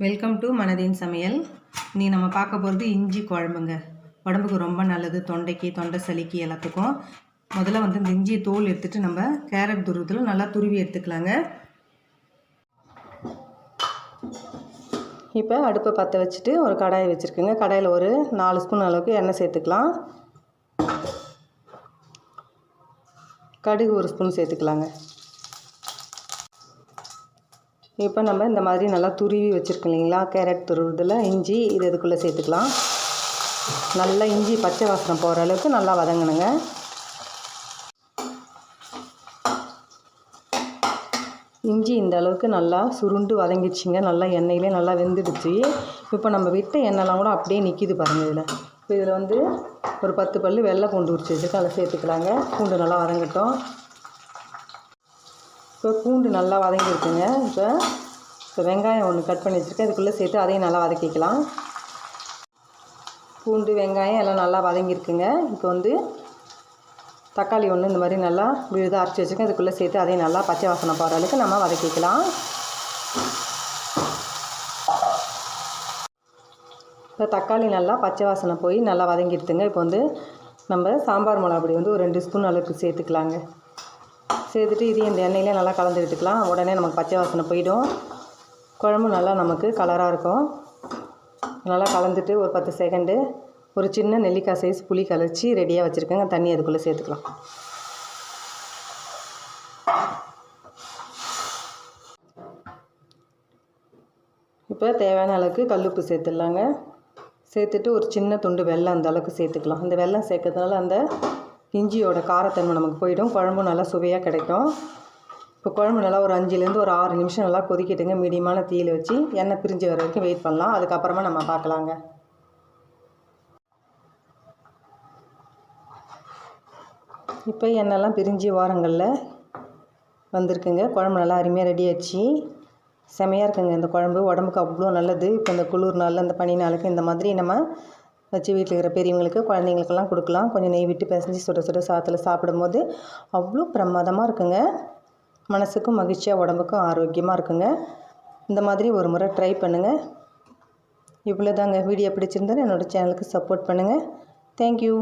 Welcome to மனதின் சமையல். நீ நம்ம பார்க்க போகிறது இஞ்சி குழம்புங்க. உடம்புக்கு ரொம்ப நல்லது, தொண்டைக்கு, தொண்டை சளிக்கு எல்லாத்துக்கும். முதல்ல இந்த இஞ்சி தோல் எடுத்துகிட்டு நம்ம கேரட் துருவத்தில் நல்லா துருவி எடுத்துக்கலாங்க. இப்போ அடுப்பை பற்ற வச்சுட்டு ஒரு கடாயை வச்சுருக்குங்க. கடாயில் ஒரு 4 ஸ்பூன் அளவுக்கு எண்ணெய் சேர்த்துக்கலாம். கடுகு 1 ஸ்பூன் சேர்த்துக்கலாங்க. இப்போ நம்ம இந்த மாதிரி நல்லா துருவி வச்சுருக்கோம் இல்லைங்களா, கேரட் துருவுதில் இஞ்சி இது இதுக்குள்ளே சேர்த்துக்கலாம். நல்லா இஞ்சி பச்சை வாசனை போகிற அளவுக்கு நல்லா வதங்கணுங்க. இஞ்சி இந்த அளவுக்கு நல்லா சுருண்டு வதங்கிடுச்சிங்க. நல்லா எண்ணெயிலே நல்லா வெந்துடுச்சு. இப்போ நம்ம விட்ட எண்ணெய்லாம் கூட அப்படியே நிற்கிது பாருங்கள். இப்போ இதில் ஒரு 10 பல் வெள்ளை பூண்டு உரிச்சு வச்சுருக்கு, அதை சேர்த்துக்கலாங்க. பூண்டு நல்லா வதங்கட்டும். இப்போ பூண்டு நல்லா வதங்கியிருக்குங்க. இப்போ வெங்காயம் ஒன்று கட் பண்ணி வச்சுருக்கேன், இதுக்குள்ளே சேர்த்து அதையும் நல்லா வதக்கிக்கலாம். பூண்டு வெங்காயம் எல்லாம் நல்லா வதங்கியிருக்குங்க. இப்போ தக்காளி ஒன்று இந்த மாதிரி நல்லா விழுதாக அரைச்சி வச்சுருக்கேன், இதுக்குள்ளே சேர்த்து அதையும் நல்லா பச்சை வாசனை போகிற அளவுக்கு நம்ம வதக்கிக்கலாம். இப்போ தக்காளி நல்லா பச்சை வாசனை போய் நல்லா வதங்கிடுதுங்க. இப்போ நம்ம சாம்பார் மிளகா பொடி ஒரு 2 ஸ்பூன் அளவுக்கு சேர்த்துக்கலாங்க. சேர்த்துட்டு இதையும் இந்த எண்ணெயிலே நல்லா கலந்து விட்டுக்கலாம். உடனே நமக்கு பச்சை வாசனை போயிடும். குழம்பு நல்லா நமக்கு கலராக இருக்கும். நல்லா கலந்துட்டு ஒரு 10 செகண்டு ஒரு சின்ன நெல்லிக்காய் சைஸ் புளி கரைச்சி ரெடியாக வச்சுருக்கேங்க. தண்ணி அதுக்குள்ளே சேர்த்துக்கலாம். இப்போ தேவையான அளவுக்கு கல்லுப்பு சேர்த்துடலாங்க. சேர்த்துட்டு ஒரு சின்ன துண்டு வெல்லம் அந்த அளவுக்கு சேர்த்துக்கலாம். அந்த வெல்லம் சேர்க்கறதுனால அந்த இஞ்சியோட காரத்தன்மை நமக்கு போயிடும். குழம்பு நல்லா சுவையாக கிடைக்கும். இப்போ குழம்பு நல்லா ஒரு 5லேருந்து ஒரு 6 நிமிஷம் நல்லா கொதிக்கிட்டுங்க. மீடியமான தீயில் வச்சு எண்ணெய் பிரிஞ்சு வர வரைக்கும் வெயிட் பண்ணலாம். அதுக்கப்புறமா நம்ம பார்க்கலாங்க. இப்போ எண்ணெய்லாம் பிரிஞ்சு வாரங்களில் வந்திருக்குங்க. குழம்பு நல்லா அருமையாக ரெடி ஆச்சு. செமையாக இருக்குங்க இந்த குழம்பு. உடம்புக்கு அவ்வளோ நல்லது. இப்போ இந்த குளிர் நாளில் இந்த பனி நாளுக்கு இந்த மாதிரி நம்ம வச்சு வீட்டில் இருக்கிற பெரியவங்களுக்கு குழந்தைங்களுக்கெல்லாம் கொடுக்கலாம். கொஞ்சம் நெய் விட்டு பிசைஞ்சு சுட சுட சாதத்தில் சாப்பிடும்போது அவ்வளோ பிரமாதமாக இருக்குங்க. மனசுக்கும் மகிழ்ச்சியாக, உடம்புக்கும் ஆரோக்கியமாக இருக்குங்க. இந்த மாதிரி ஒரு முறை ட்ரை பண்ணுங்கள். இவ்வளோ தாங்க. வீடியோ பிடிச்சிருந்தாலும் என்னோடய சேனலுக்கு சப்போர்ட் பண்ணுங்கள். தேங்க்யூ.